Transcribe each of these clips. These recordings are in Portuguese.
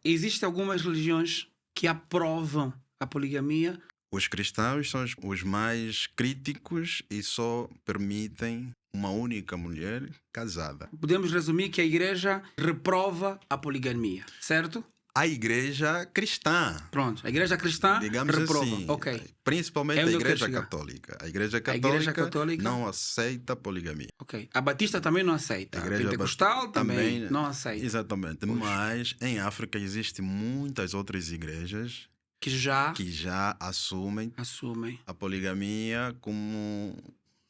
Existem algumas religiões que aprovam a poligamia. Os cristãos são os mais críticos e só permitem uma única mulher casada. Podemos resumir que a igreja reprova a poligamia, certo? A igreja cristã, Pronto, a igreja cristã digamos reprova. assim, Ok. principalmente É a onde eu quero igreja chegar. católica. A igreja Igreja Católica não aceita poligamia. Ok. A Batista também não aceita. A A igreja Pentecostal também não aceita. Exatamente. Mas em África existem muitas outras igrejas Que já que já assumem assumem. a poligamia como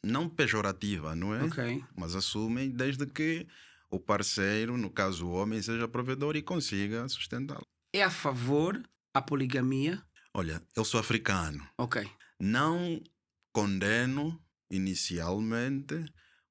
não pejorativa, não é? Ok. Mas assumem desde que o parceiro, no caso o homem, seja provedor e consiga sustentá-lo. É a favor a poligamia? Olha, eu sou africano. Ok. Não condeno inicialmente,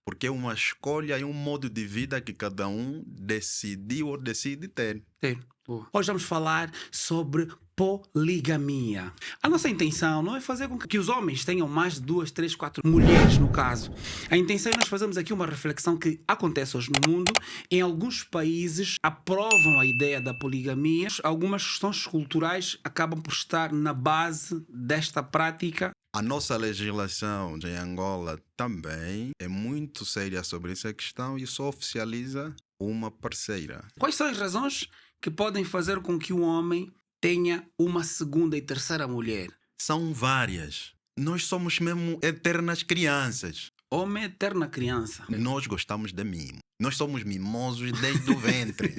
porque é uma escolha e um modo de vida que cada um decidiu ou decide ter. Sim. Boa. Hoje vamos falar sobre poligamia. A nossa intenção não é fazer com que os homens tenham mais de 2, 3, 4 mulheres, no caso. A intenção é nós fazermos aqui uma reflexão que acontece hoje no mundo. Em alguns países aprovam a ideia da poligamia. Algumas questões culturais acabam por estar na base desta prática. A nossa legislação em Angola também é muito séria sobre essa questão e só oficializa uma parceira. Quais são as razões que podem fazer com que o homem tenha uma segunda e terceira mulher? São várias. Nós somos mesmo eternas crianças. Homem é eterna criança. Nós gostamos de mimo. Nós somos mimosos desde o ventre.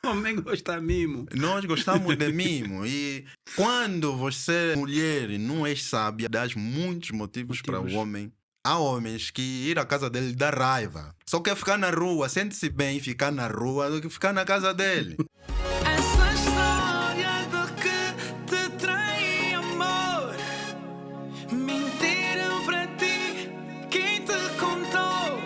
Homem gosta mimo. Nós gostamos de mimo. E quando você, mulher, não és sábia, dás muitos motivos para o homem. Há homens que ir à casa dele dá raiva. Só quer ficar na rua, sente-se bem ficar na rua do que ficar na casa dele. Essa história de que te trai amor, mentiram para ti, quem te contou?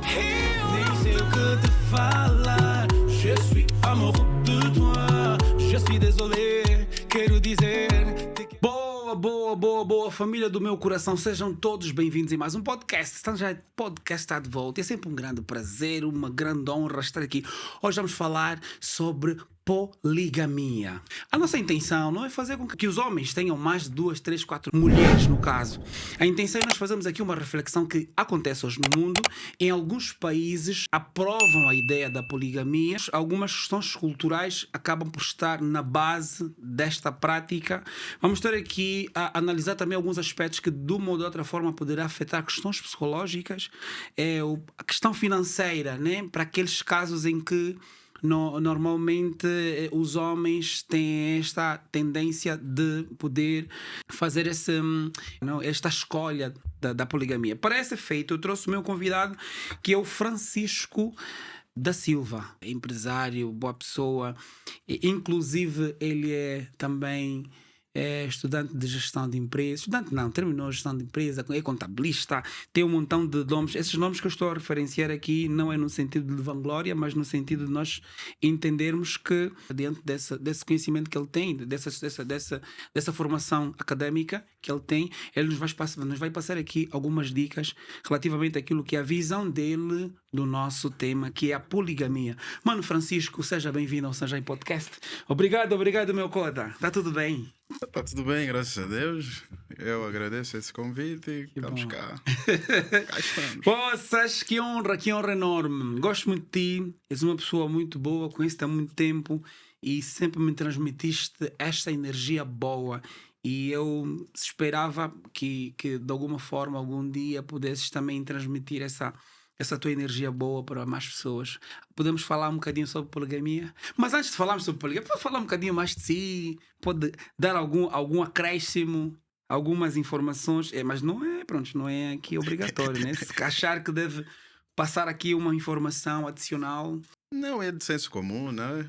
Eu nem sei o que te falar. Je suis amoureux de toi, je suis désolé, quero dizer. Boa, família do meu coração, sejam todos bem-vindos em mais um podcast. Então já o podcast está de volta, é sempre um grande prazer, uma grande honra estar aqui. Hoje vamos falar sobre poligamia. A nossa intenção não é fazer com que os homens tenham mais de 2, 3, 4 mulheres, no caso. A intenção é nós fazermos aqui uma reflexão que acontece hoje no mundo. Em alguns países aprovam a ideia da poligamia. Algumas questões culturais acabam por estar na base desta prática. Vamos ter aqui a analisar também alguns aspectos que de uma ou de outra forma poderá afetar questões psicológicas, a questão financeira, né? Para aqueles casos em que normalmente os homens têm esta tendência de poder fazer esta escolha da poligamia. Para esse efeito, eu trouxe o meu convidado, que é o Francisco da Silva, empresário, boa pessoa. Inclusive, ele é também estudante de gestão de empresa. Estudante não, terminou a gestão de empresa, é contabilista, tem um montão de nomes. Esses nomes que eu estou a referenciar aqui não é no sentido de vanglória, mas no sentido de nós entendermos que, dentro desse conhecimento que ele tem, dessa formação académica que ele tem, ele nos vai passar aqui algumas dicas relativamente àquilo que é a visão dele do nosso tema, que é a poligamia. Mano Francisco, seja bem-vindo ao Sanjay Podcast. Obrigado, meu cota. Está tudo bem? Está tudo bem, graças a Deus. Eu agradeço esse convite e estamos cá. Cá estamos. Poças, que honra enorme. Gosto muito de ti, és uma pessoa muito boa, conheço-te há muito tempo e sempre me transmitiste esta energia boa. E eu esperava que de alguma forma, algum dia, pudesses também transmitir essa tua energia boa para mais pessoas. Podemos falar um bocadinho sobre poligamia? Mas antes de falarmos sobre poligamia, pode falar um bocadinho mais de si? Pode dar algum acréscimo, algumas informações? Mas não é aqui obrigatório, né? Se achar que deve passar aqui uma informação adicional... Não, é de senso comum, né?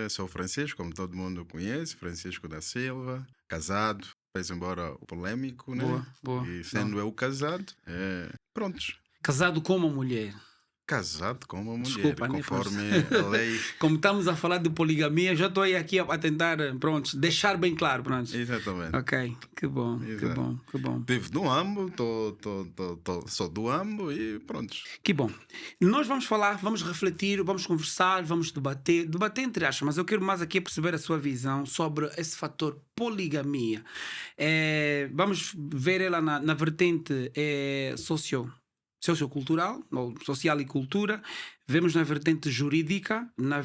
Sou Francisco, como todo mundo conhece, Francisco da Silva, casado, pese embora o polêmico, né? Boa. E sendo eu casado, prontos. Casado com uma mulher. Casado com uma mulher, Desculpa, né? conforme a lei. Como estamos a falar de poligamia, já estou aí aqui a tentar, pronto, deixar bem claro, pronto. Exatamente. Ok, que bom, que Exato. bom, que bom. Tive do AMBO, sou do AMBO e pronto. Que bom. Nós vamos falar, vamos refletir, vamos conversar, vamos debater entre aspas, mas eu quero mais aqui perceber a sua visão sobre esse fator poligamia. Vamos ver ela na vertente sociocultural, ou social e cultura, vemos na vertente jurídica, na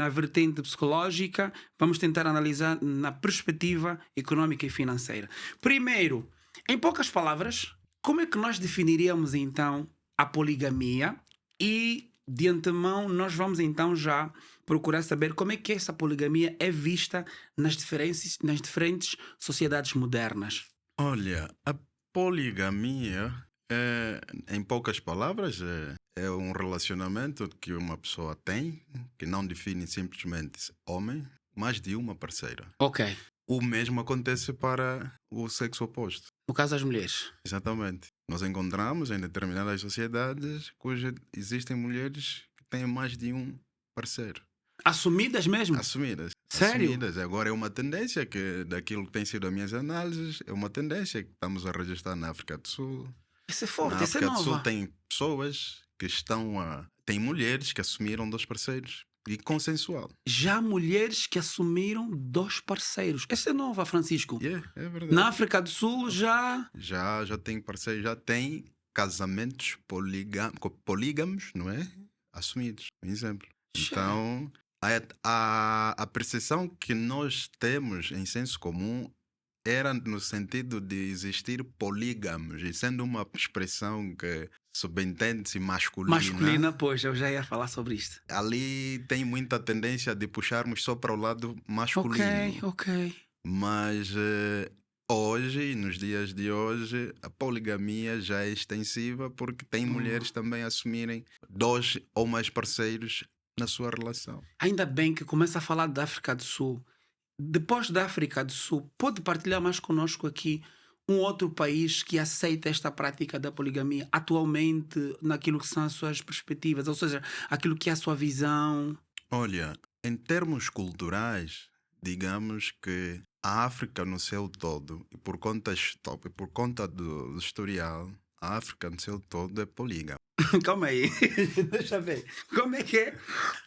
vertente psicológica, vamos tentar analisar na perspectiva económica e financeira. Primeiro, em poucas palavras, como é que nós definiríamos então a poligamia? E de antemão nós vamos então já procurar saber como é que essa poligamia é vista nas diferentes sociedades modernas. Olha, a poligamia, em poucas palavras, é um relacionamento que uma pessoa tem, que não define simplesmente homem, mais de uma parceira. Ok. O mesmo acontece para o sexo oposto. No caso das mulheres. Exatamente. Nós encontramos em determinadas sociedades cujas existem mulheres que têm mais de um parceiro. Assumidas mesmo? Assumidas. Sério? Assumidas. Agora é uma tendência que, daquilo que tem sido as minhas análises, é uma tendência que estamos a registrar na África do Sul. Essa é forte, Na essa é África do Sul nova. tem pessoas que estão a... Tem mulheres que assumiram 2 parceiros. E consensual. Já mulheres que assumiram 2 parceiros. Essa é nova, Francisco. É verdade. Na África do Sul já... Já tem parceiros, já tem casamentos polígamos, não é? Assumidos, por exemplo. Então, a percepção que nós temos em senso comum era no sentido de existir polígamos, e sendo uma expressão que subentende-se Masculina, pois, eu já ia falar sobre isto. ali tem muita tendência de puxarmos só para o lado masculino. Ok. Mas hoje, nos dias de hoje, a poligamia já é extensiva porque tem mulheres também a assumirem 2 ou mais parceiros na sua relação. Ainda bem que começa a falar da África do Sul. Depois da África do Sul, pode partilhar mais conosco aqui um outro país que aceita esta prática da poligamia atualmente naquilo que são as suas perspectivas, ou seja, aquilo que é a sua visão? Olha, em termos culturais, digamos que a África no seu todo, e por conta do historial, a África no seu todo é polígama. Calma aí, deixa eu ver. Como é que é?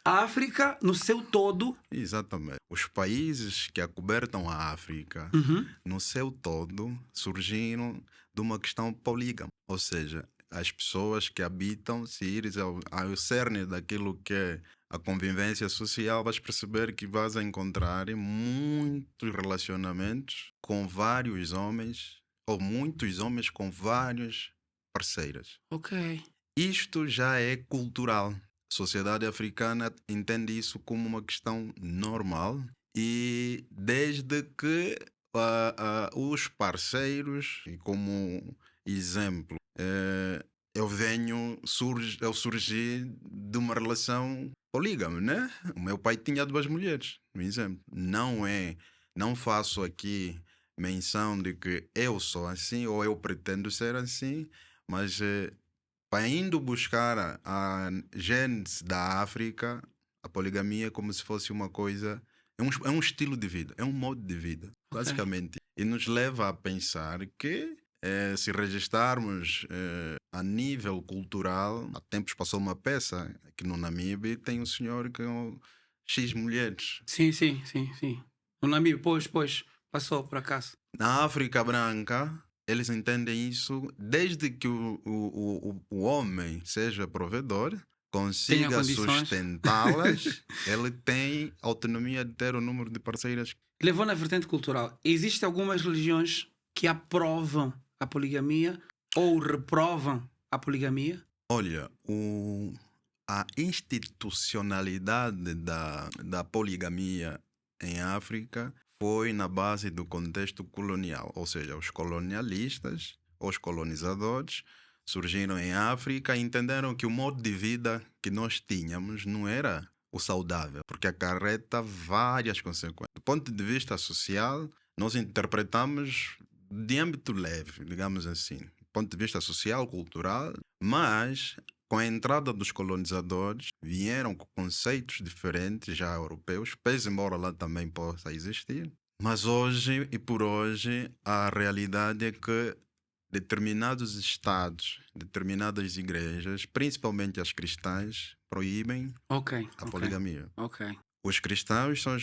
A África no seu todo... Exatamente. Os países que acobertam a África, no seu todo, surgiram de uma questão polígama. Ou seja, as pessoas que habitam, se ires ao cerne daquilo que é a convivência social, vais perceber que vais encontrar muitos relacionamentos com vários homens, ou muitos homens com várias parceiras. Ok. Isto já é cultural. A sociedade africana entende isso como uma questão normal e desde que os parceiros, e como exemplo, eu surgi de uma relação polígama, né? O meu pai tinha 2 mulheres, por exemplo. Não faço aqui menção de que eu sou assim ou eu pretendo ser assim, mas para indo buscar a gênese da África, a poligamia é como se fosse uma coisa... É um estilo de vida, é um modo de vida, basicamente. E nos leva a pensar que, se registarmos a nível cultural, há tempos passou uma peça aqui no Namibe, tem um senhor com X mulheres. Sim. O Namíbia, pois, passou por acaso. Na África branca... Eles entendem isso desde que o homem seja provedor, consiga sustentá-las, ele tem autonomia de ter o número de parceiras. Levou na vertente cultural. Existem algumas religiões que aprovam a poligamia ou reprovam a poligamia? Olha, a institucionalidade da poligamia em África foi na base do contexto colonial, ou seja, os colonialistas, os colonizadores, surgiram em África e entenderam que o modo de vida que nós tínhamos não era o saudável, porque acarreta várias consequências. Do ponto de vista social, nós interpretamos de âmbito leve, digamos assim, do ponto de vista social, cultural, mas com a entrada dos colonizadores, vieram com conceitos diferentes já europeus, pese embora lá também possa existir. Mas hoje e por hoje, a realidade é que determinados estados, determinadas igrejas, principalmente as cristãs, proíbem a poligamia. Os cristãos são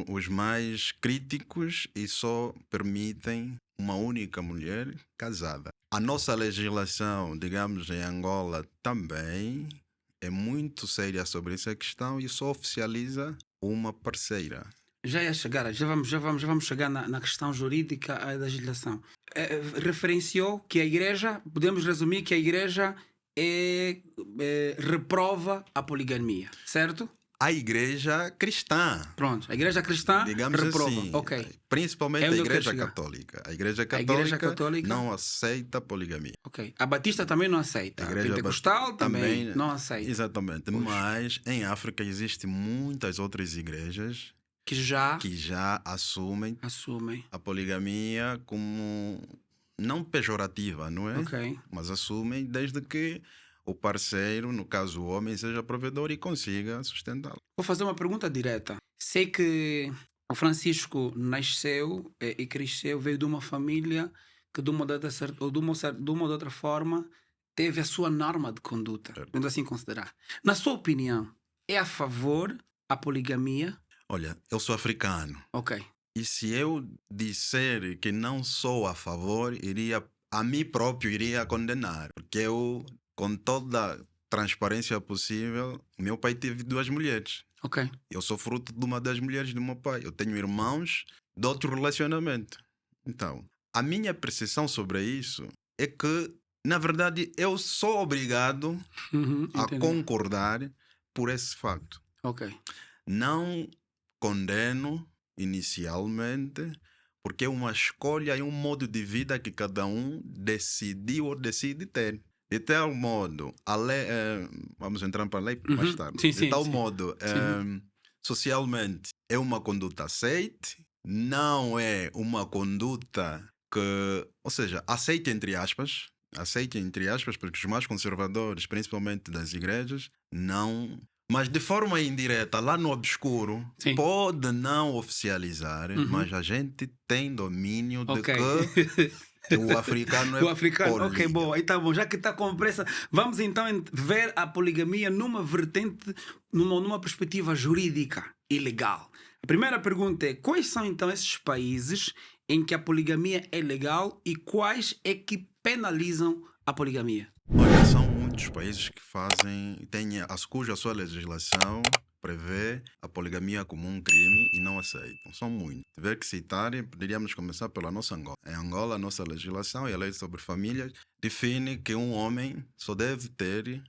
os mais críticos e só permitem uma única mulher casada. A nossa legislação, digamos, em Angola também é muito séria sobre essa questão e só oficializa uma parceira. Já ia chegar, já vamos chegar na questão jurídica da legislação. Referenciou que a igreja, podemos resumir que a igreja reprova a poligamia, certo? A igreja cristã. Pronto, a igreja cristã digamos reprova. assim, principalmente a igreja católica. A igreja católica não aceita poligamia. A batista também não aceita. A pentecostal também não aceita. Exatamente. Pois. Mas em África existem muitas outras igrejas que já assumem a poligamia como não pejorativa, não é? Mas assumem desde que o parceiro, no caso o homem, seja provedor e consiga sustentá-lo. Vou fazer uma pergunta direta. Sei que o Francisco nasceu e cresceu, veio de uma família que de uma ou outra forma teve a sua norma de conduta, vamos assim considerar. Na sua opinião, é a favor a poligamia? Olha, eu sou africano. E se eu disser que não sou a favor, a mim próprio iria condenar. Porque eu, com toda a transparência possível, meu pai teve 2 mulheres. Eu sou fruto de uma das mulheres do meu pai. Eu tenho irmãos de outro relacionamento. Então, a minha percepção sobre isso é que, na verdade, eu sou obrigado a concordar por esse facto. Não condeno inicialmente, porque é uma escolha e um modo de vida que cada um decidiu ou decide ter. De tal modo, vamos entrar para a lei mais tarde. De tal modo, socialmente é uma conduta aceite, não é uma conduta que, ou seja, aceite entre aspas, porque os mais conservadores, principalmente das igrejas, não. Mas de forma indireta, lá no obscuro, pode não oficializar, mas a gente tem domínio de que o africano é polígamo. Bom, aí tá bom. Já que está com pressa, vamos então ver a poligamia numa vertente, numa perspectiva jurídica e legal. A primeira pergunta é: quais são então esses países em que a poligamia é legal e quais é que penalizam a poligamia? Olha, são muitos países que cuja sua legislação prevê a poligamia como um crime e não aceitam. São muitos. Se tiver que citar, poderíamos começar pela nossa Angola. Em Angola, a nossa legislação e a lei sobre famílias define que um homem só deve ter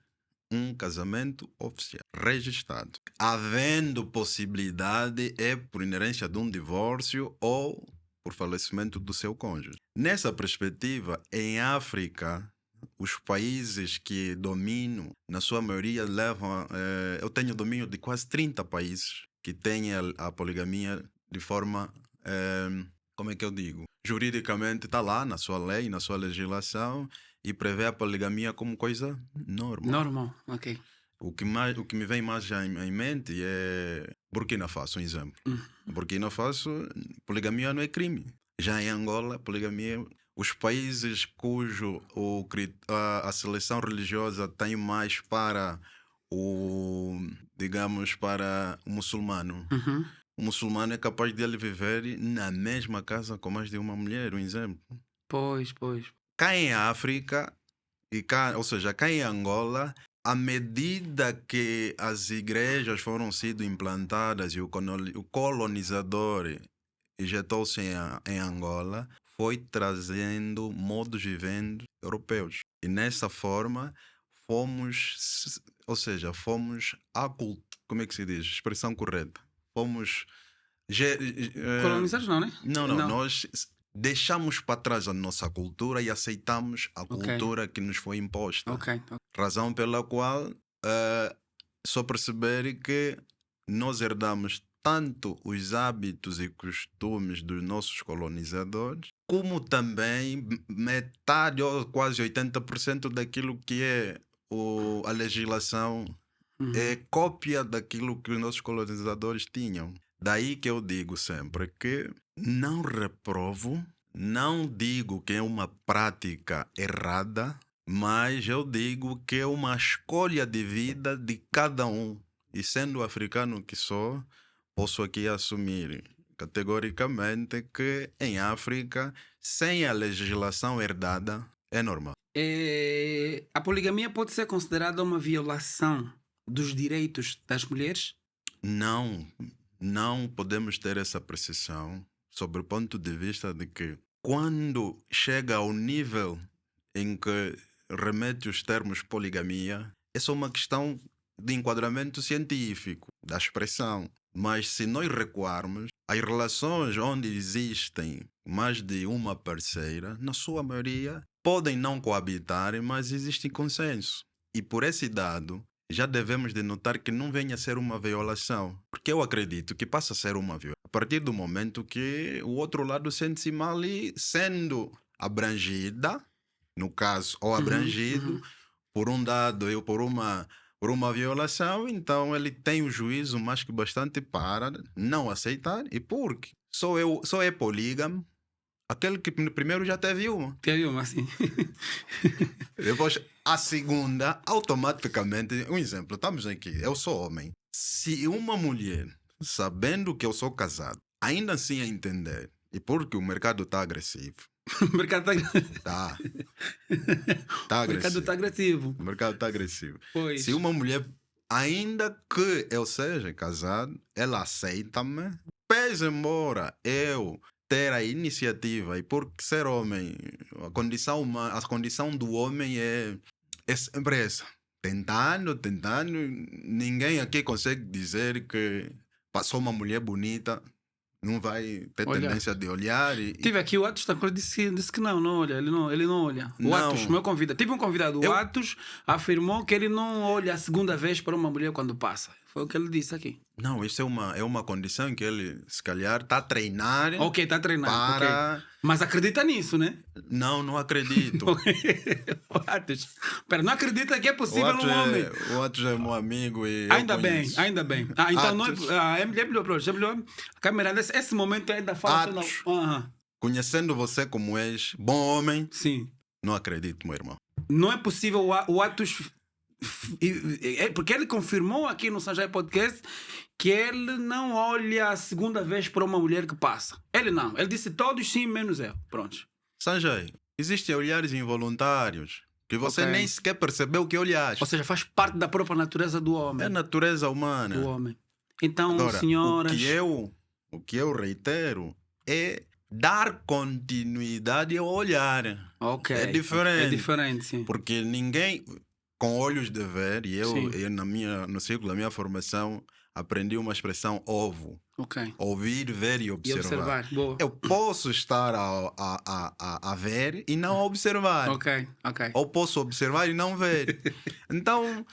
um casamento oficial, registrado. Havendo possibilidade, por inerência de um divórcio ou por falecimento do seu cônjuge. Nessa perspectiva, em África, os países que domino, na sua maioria, eu tenho domínio de quase 30 países que têm a poligamia de forma, como é que eu digo? Juridicamente está lá na sua lei, na sua legislação e prevê a poligamia como coisa normal. O que me vem mais já em mente é Burkina Faso, um exemplo. Burkina Faso, poligamia não é crime. Já em Angola, poligamia... Os países cujo a seleção religiosa tem mais para para o muçulmano. O muçulmano é capaz de ele viver na mesma casa com mais de uma mulher, um exemplo. Pois. Cá em África, ou seja, cá em Angola, à medida que as igrejas foram sendo implantadas e o colonizador injetou-se em Angola, foi trazendo modos de vivendo europeus. E nessa forma, fomos como é que se diz? Expressão correta. Fomos... colonizados não, né? Não. Nós deixamos para trás a nossa cultura e aceitamos a cultura que nos foi imposta. Razão pela qual só perceber que nós herdamos tanto os hábitos e costumes dos nossos colonizadores, como também metade ou quase 80% daquilo que é a legislação é cópia daquilo que os nossos colonizadores tinham. Daí que eu digo sempre que não reprovo, não digo que é uma prática errada, mas eu digo que é uma escolha de vida de cada um. E sendo africano que sou, posso aqui assumir categoricamente que em África, sem a legislação herdada, é normal. A poligamia pode ser considerada uma violação dos direitos das mulheres? Não podemos ter essa precisão sobre o ponto de vista de que quando chega ao nível em que remete os termos poligamia, é só uma questão de enquadramento científico, da expressão. Mas se nós recuarmos, as relações onde existem mais de uma parceira, na sua maioria, podem não coabitar, mas existe consenso. E por esse dado, já devemos de notar que não venha a ser uma violação. Porque eu acredito que passa a ser uma violação. A partir do momento que o outro lado sente-se mal e sendo abrangida, no caso, ou abrangido, por um dado ou por uma violação, então ele tem o juízo mais que bastante para não aceitar. E porque só é polígamo aquele que primeiro já teve uma. Teve uma, sim. Depois, a segunda, automaticamente, um exemplo, estamos aqui, eu sou homem. Se uma mulher, sabendo que eu sou casado, ainda assim a entender, e porque o mercado está agressivo. O mercado Tá. Tá agressivo. O mercado está agressivo. O mercado está agressivo. Pois. Se uma mulher, ainda que eu seja casado, ela aceita-me, pese embora eu ter a iniciativa, e por ser homem, a condição do homem é sempre essa. Tentando, ninguém aqui consegue dizer que passou uma mulher bonita, não vai ter tendência de olhar. Tive aqui o Atos, disse que não olha, ele não olha. O Atos, meu convidado. Tive um convidado, o Atos afirmou que ele não olha a segunda vez para uma mulher quando passa. Foi o que ele disse aqui. Não, isso é uma condição que ele, se calhar, está a treinar. Ok, está a treinar. Para... Okay. Mas acredita nisso, né? Não acredito. Atos, pera, não acredita que é possível num homem. O Atos é meu amigo e ainda bem. Então não é melhor. A câmera, esse momento ainda fala. Atos, conhecendo você como és, bom homem. Sim. Não acredito, meu irmão. Não é possível o Atos... Porque ele confirmou aqui no Sanjay Podcast que ele não olha a segunda vez para uma mulher que passa. Ele não. Ele disse todos sim, menos eu. Pronto. Sanjay, existem olhares involuntários que você nem sequer percebeu que olhaste. Ou seja, faz parte da própria natureza do homem. É a natureza humana. Do homem. Então, agora, senhoras... O que eu reitero é dar continuidade ao olhar. Ok. É diferente. É diferente, sim. Porque ninguém... Com olhos de ver, e eu no círculo da minha formação aprendi uma expressão ovo. Okay. Ouvir, ver e observar. Boa. Eu posso estar a ver e não observar. Ok. Ou posso observar e não ver. Então,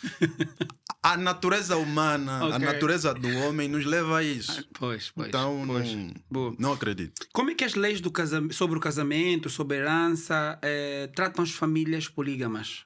a natureza humana, a natureza do homem nos leva a isso. Pois. Então, não acredito. Como é que as leis sobre o casamento, sobre a herança, tratam as famílias polígamas?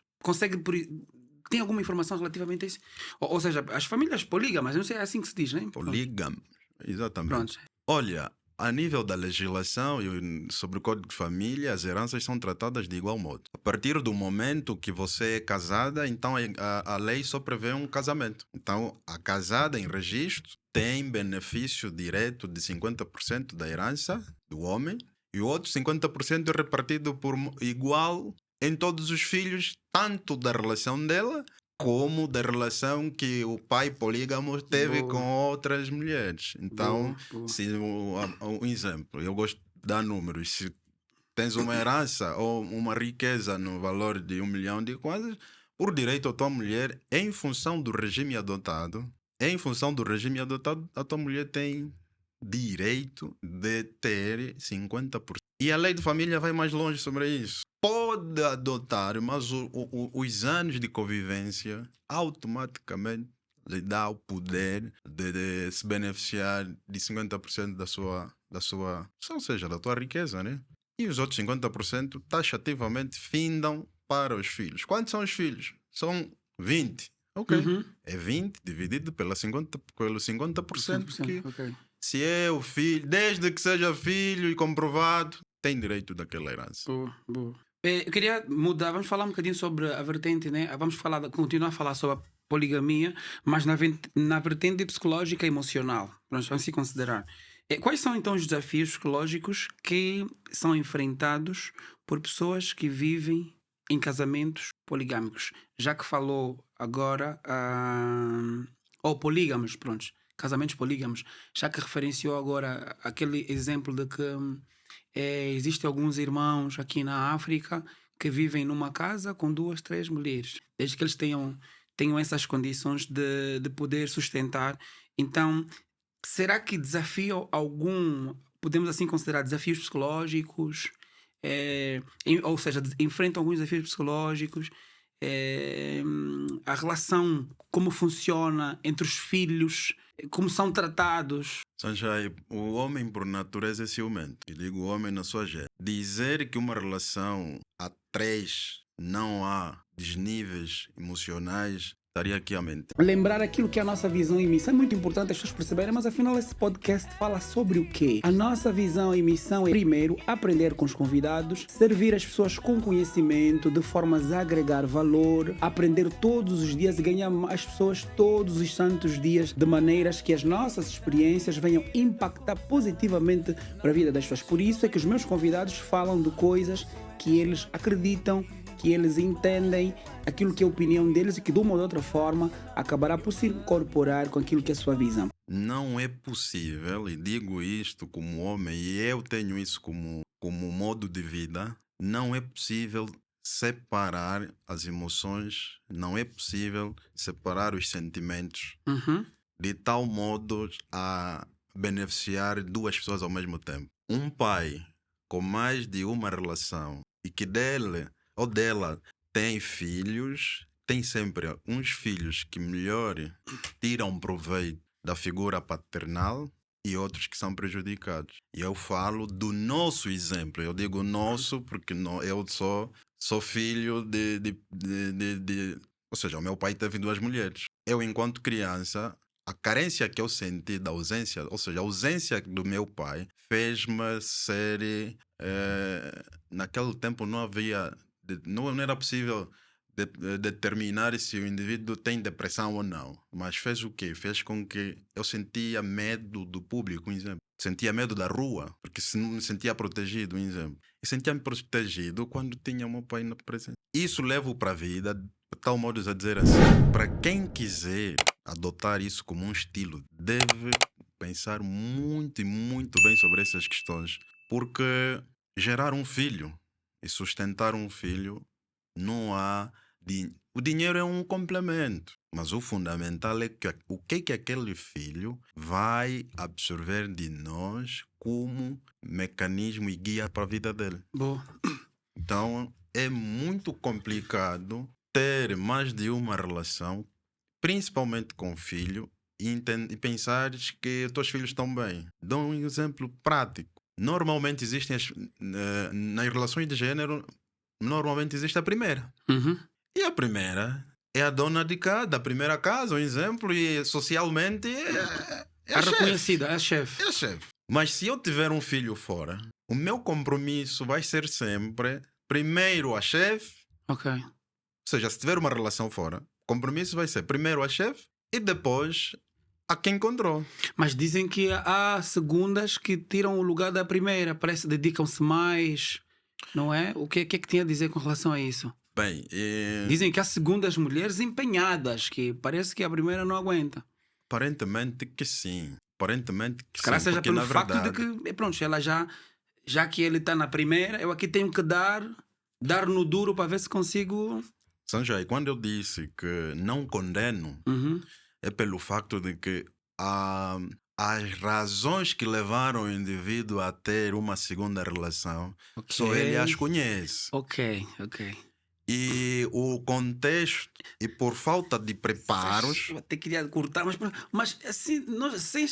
Tem alguma informação relativamente a isso? Ou seja, as famílias polígamas, não sei, é assim que se diz, né? Polígamo, exatamente. Pronto. Olha, a nível da legislação e sobre o Código de Família, as heranças são tratadas de igual modo. A partir do momento que você é casada, então a lei só prevê um casamento. Então, a casada em registro tem benefício direto de 50% da herança do homem e o outro 50% é repartido por igual em todos os filhos, tanto da relação dela como da relação que o pai polígamo teve com outras mulheres. Então, se um exemplo, eu gosto de dar números. Se tens uma herança ou uma riqueza no valor de 1 milhão de kwanzas, por direito a tua mulher, em função do regime adotado, a tua mulher tem direito de ter 50%. E a lei de família vai mais longe sobre isso. Pode adotar, mas os anos de convivência automaticamente lhe dá o poder de se beneficiar de 50% da sua, ou seja, da tua riqueza, né? E os outros 50% taxativamente findam para os filhos. Quantos são os filhos? São 20. Ok. Uhum. É 20 dividido pelo 50% que, Ok. se é o filho, desde que seja filho e comprovado, tem direito daquela herança. Boa, boa. Eu queria mudar, vamos falar um bocadinho sobre a vertente, né? Vamos continuar a falar sobre a poligamia, mas na vertente psicológica e emocional. Vamos se considerar. Quais são então os desafios psicológicos que são enfrentados por pessoas que vivem em casamentos poligâmicos? Já que falou agora, ou polígamos, pronto, casamentos polígamos, já que referenciou agora aquele exemplo de que existem alguns irmãos aqui na África que vivem numa casa com 2, 3 mulheres, desde que eles tenham essas condições de poder sustentar. Então, será que desafio algum, podemos assim considerar desafios psicológicos, ou seja, enfrentam alguns desafios psicológicos, a relação, como funciona entre os filhos, como são tratados? Sanjay, o homem por natureza é ciumento. E digo o homem na sua gênese. Dizer que uma relação a 3 não há desníveis emocionais, estaria aqui a mentir. Lembrar aquilo que é a nossa visão e missão é muito importante as pessoas perceberem, mas afinal esse podcast fala sobre o quê? A nossa visão e missão é, primeiro, aprender com os convidados, servir as pessoas com conhecimento, de formas a agregar valor, aprender todos os dias e ganhar as pessoas todos os santos dias, de maneiras que as nossas experiências venham impactar positivamente para a vida das pessoas. Por isso é que os meus convidados falam de coisas que eles acreditam, que eles entendem, aquilo que é a opinião deles e que de uma ou de outra forma acabará por se incorporar com aquilo que é a sua visão. Não é possível, e digo isto como homem, e eu tenho isso como modo de vida, não é possível separar as emoções, não é possível separar os sentimentos de tal modo a beneficiar 2 pessoas ao mesmo tempo. Um pai com mais de uma relação e que dele ou dela tem filhos, tem sempre uns filhos que melhor tiram proveito da figura paternal e outros que são prejudicados. E eu falo do nosso exemplo. Eu digo nosso porque eu sou filho ou seja, o meu pai teve 2 mulheres. Eu, enquanto criança, a carência que eu senti da ausência, ou seja, a ausência do meu pai, fez-me ser... naquele tempo não havia... Não era possível determinar se o indivíduo tem depressão ou não. Mas fez o quê? Fez com que eu sentia medo do público, um exemplo. Sentia medo da rua, porque não me sentia protegido, um exemplo. E sentia-me protegido quando tinha o meu pai na presença. Isso levo para a vida, de tal modo a dizer assim, para quem quiser adotar isso como um estilo, deve pensar muito e muito bem sobre essas questões. Porque gerar um filho e sustentar um filho, não há... O dinheiro é um complemento, mas o fundamental é que o que aquele filho vai absorver de nós como mecanismo e guia para a vida dele. Boa. Então, é muito complicado ter mais de uma relação, principalmente com o filho, e pensar que os teus filhos estão bem. Dou um exemplo prático. Normalmente existem nas relações de género, normalmente existe a primeira. E a primeira é a dona da primeira casa, um exemplo, e socialmente é a reconhecida, é a chefe. É a chefe. Mas se eu tiver um filho fora, o meu compromisso vai ser sempre primeiro a chefe. Ok. Ou seja, se tiver uma relação fora, o compromisso vai ser primeiro a chefe e depois a quem encontrou. Mas dizem que há segundas que tiram o lugar da primeira, parece que dedicam-se mais, não é? O que é que tinha a dizer com relação a isso? Bem, dizem que há segundas mulheres empenhadas, que parece que a primeira não aguenta. Aparentemente que sim. Aparentemente que sim. Seja porque, pelo facto verdade... de que, pronto, ela já que ele está na primeira, eu aqui tenho que dar no duro para ver se consigo... Sanjay, quando eu disse que não condeno, é pelo facto de que as razões que levaram o indivíduo a ter uma segunda relação, só ele as conhece. Ok. E o contexto, e por falta de preparos... Eu até queria cortar, mas assim, sem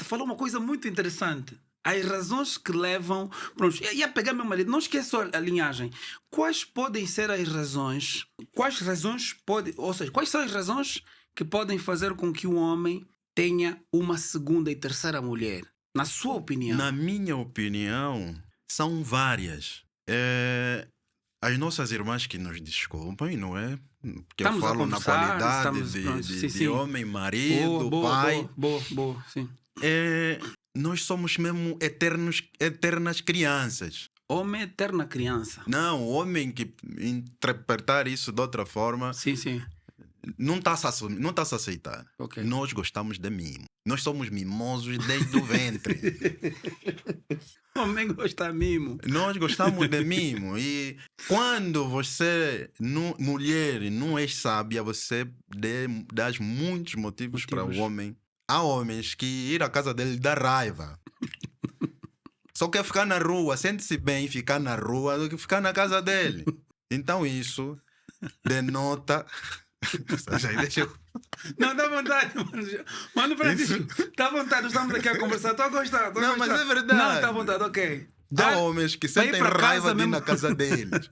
falou uma coisa muito interessante. as razões que levam. Pronto, ia pegar meu marido, não esqueça a linhagem. Quais podem ser as razões? Quais razões podem. Ou seja, quais são as razões que podem fazer com que um homem tenha uma segunda e terceira mulher? Na sua opinião. Na minha opinião, são várias. As nossas irmãs que nos desculpem, não é? Porque Estamos eu a falo na conversar, qualidade estamos prontos. de, Sim, de sim. homem, marido, Boa, pai. boa, sim. Nós somos mesmo eternas crianças. Homem é eterna criança. Não, o homem que interpretar isso de outra forma Sim. não está a se aceitar. Ok. Nós gostamos de mimo. Nós somos mimosos desde o ventre. Homem gosta de mimo. Nós gostamos de mimo. E quando você, mulher, não é sábia, você dá muitos motivos para o homem. Há homens que ir à casa dele dá raiva. Só quer ficar na rua, sente-se bem ficar na rua do que ficar na casa dele. Então isso denota. Deixa eu... Não, dá vontade, mano Francisco. Dá vontade, estamos aqui a conversar. Estou a gostar. Não, mas é verdade. Não, está à vontade, ok. Há homens que sentem raiva de ir na casa deles.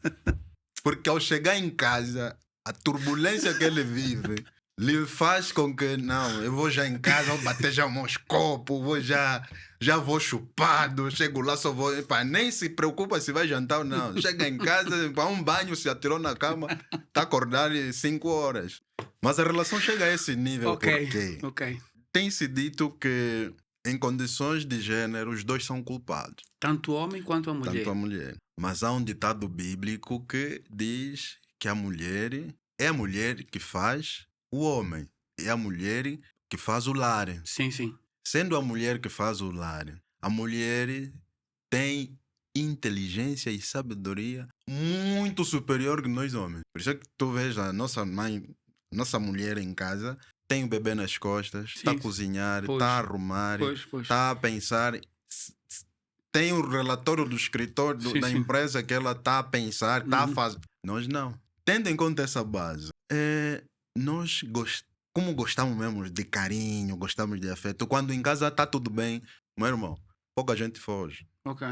Porque ao chegar em casa, a turbulência que ele vive lhe faz com que, não, eu vou já em casa, vou bater já meus copos, já vou chupado, chego lá, só vou... Pá, nem se preocupa se vai jantar ou não. Chega em casa, para um banho, se atirou na cama, está acordado 5 horas. Mas a relação chega a esse nível porque tem-se dito que em condições de gênero os dois são culpados. Tanto o homem quanto a mulher. Tanto a mulher. Mas há um ditado bíblico que diz que a mulher é a mulher que faz o homem. É a mulher que faz o lar. Sim. Sendo a mulher que faz o lar, a mulher tem inteligência e sabedoria muito superior que nós homens. Por isso é que tu vês a nossa mãe, nossa mulher em casa, tem o bebê nas costas, está a cozinhar, está a arrumar, está a pensar. Tem o relatório do escritório da empresa que ela está a pensar, está a fazer. Nós não. Tendo em conta essa base, nós como gostamos mesmo de carinho, gostamos de afeto, quando em casa está tudo bem, meu irmão, pouca gente foge. Ok.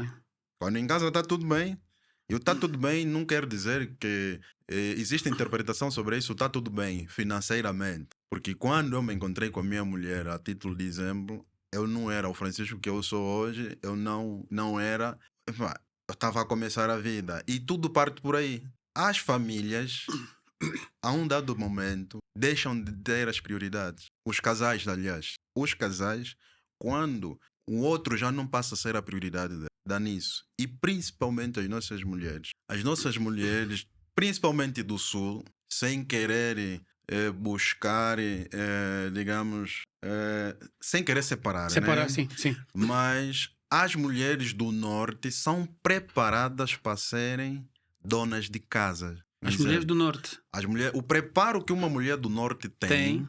Quando em casa está tudo bem, e o está tudo bem não quer dizer que existe interpretação sobre isso, está tudo bem financeiramente. Porque quando eu me encontrei com a minha mulher, a título de exemplo, eu não era o Francisco que eu sou hoje, eu não era, eu estava a começar a vida. E tudo parte por aí. As famílias, a um dado momento, deixam de ter as prioridades. Os casais, aliás. Os casais, quando o outro já não passa a ser a prioridade dá nisso. E principalmente as nossas mulheres. As nossas mulheres, principalmente do Sul, sem querer buscar, digamos, sem querer separar. Separar, né? sim. Mas as mulheres do Norte são preparadas para serem donas de casa. As mulheres do Norte. O preparo que uma mulher do Norte tem,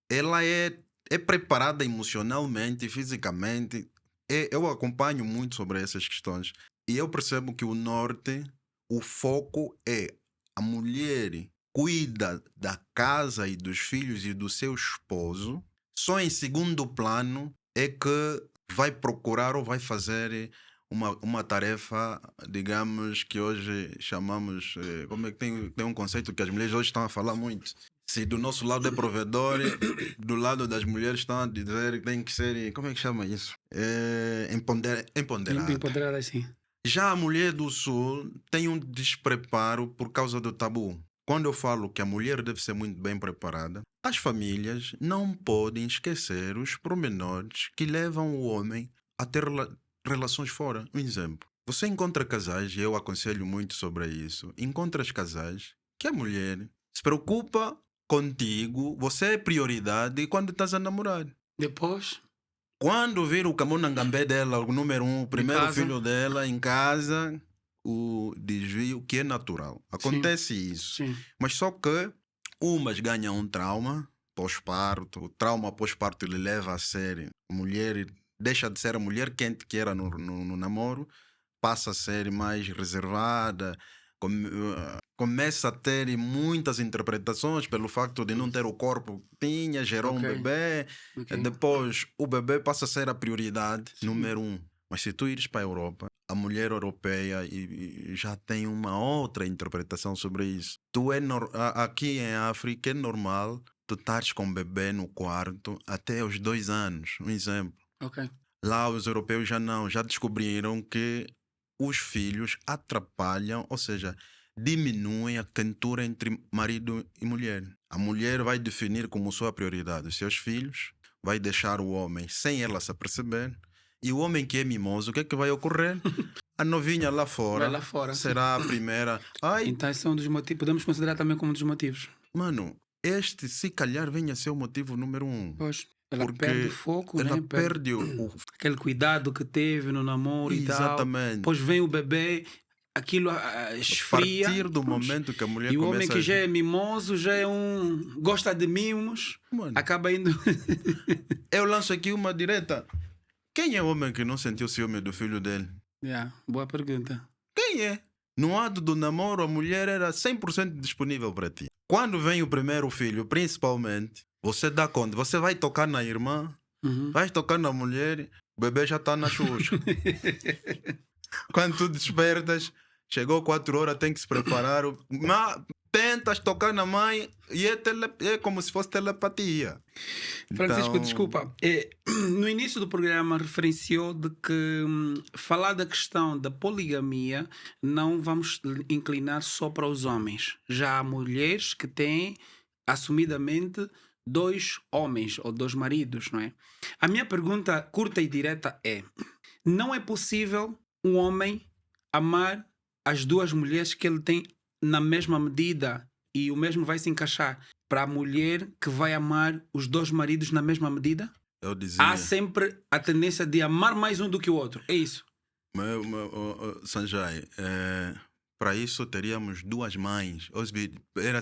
ela é preparada emocionalmente, fisicamente. Eu acompanho muito sobre essas questões e eu percebo que o Norte, o foco é a mulher cuida da casa e dos filhos e do seu esposo. Só em segundo plano é que vai procurar ou vai fazer uma tarefa, digamos, que hoje chamamos... como é que tem um conceito que as mulheres hoje estão a falar muito. Se do nosso lado é provedor, do lado das mulheres estão a dizer que tem que ser... Como é que chama isso? Empoderada. Empoderada, sim. Já a mulher do Sul tem um despreparo por causa do tabu. Quando eu falo que a mulher deve ser muito bem preparada, as famílias não podem esquecer os pormenores que levam o homem a ter relações fora. Um exemplo. Você encontra casais, e eu aconselho muito sobre isso, encontras casais que a mulher se preocupa contigo, você é prioridade quando estás a namorar. Depois? Quando vir o camonangambé dela, o número 1, o primeiro filho dela em casa, o desvio, que é natural. Acontece isso. Sim. Mas só que umas ganham um trauma pós-parto. O trauma pós-parto lhe leva a ser mulher, deixa de ser a mulher quente que era no namoro, passa a ser mais reservada, começa a ter muitas interpretações pelo facto de não ter o corpo que tinha, gerou um bebê. Depois o bebê passa a ser a prioridade número 1. Mas se tu ires para a Europa, a mulher europeia já tem uma outra interpretação sobre isso. Aqui em África é normal tu estares com um bebê no quarto até os 2 anos, um exemplo. Ok. Lá os europeus já não, já descobriram que os filhos atrapalham, ou seja, diminuem a quentura entre marido e mulher. A mulher vai definir como sua prioridade os seus filhos, vai deixar o homem sem ela se aperceber, e o homem que é mimoso, o que é que vai ocorrer? A novinha lá Vai fora lá fora. será a primeira. Ai, Então, esse é um dos motivos. Podemos considerar também como um dos motivos. mano, este se calhar venha a ser o motivo número 1. Pois. Ela perde o Porque foco, ela né? perde o Aquele cuidado que teve no namoro e tal. exatamente. Depois vem o bebê, aquilo A esfria. partir do Pronto. momento que a mulher E o homem começa que já é mimoso, já é gosta de mimos, Mano, acaba indo. eu lanço aqui uma direta. Quem é o homem que não sentiu ciúme do filho dele? Boa pergunta. Quem é? No ato do namoro, a mulher era 100% disponível para ti. Quando vem o primeiro filho, principalmente, você dá conta. Você vai tocar na irmã, Uhum. vai tocar na mulher, o bebê já está na xuxa. Quando tu despertas, chegou 4 horas, tem que se preparar. Tentas tocar na mãe e é como se fosse telepatia. Francisco, Então, desculpa. No início do programa referenciou de que falar da questão da poligamia não vamos inclinar só para os homens. Já há mulheres que têm assumidamente 2 homens ou 2 maridos, não é? A minha pergunta curta e direta é: não é possível um homem amar as 2 mulheres que ele tem na mesma medida e o mesmo vai se encaixar para a mulher que vai amar os 2 maridos na mesma medida? eu dizia... Há sempre a tendência de amar mais um do que o outro. É isso. Sanjay, para isso teríamos 2 mães.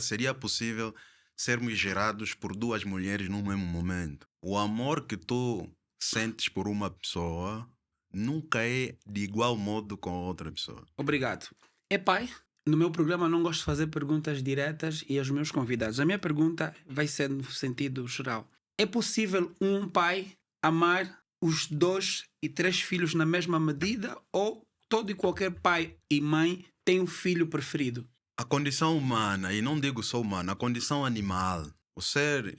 Seria possível sermos gerados por 2 mulheres no mesmo momento. O amor que tu sentes por uma pessoa nunca é de igual modo com a outra pessoa. Obrigado. É pai. No meu programa não gosto de fazer perguntas diretas e aos meus convidados. A minha pergunta vai ser no sentido geral. É possível um pai amar os 2 e 3 filhos na mesma medida ou todo e qualquer pai e mãe tem um filho preferido? A condição humana, e não digo só humana, a condição animal, o ser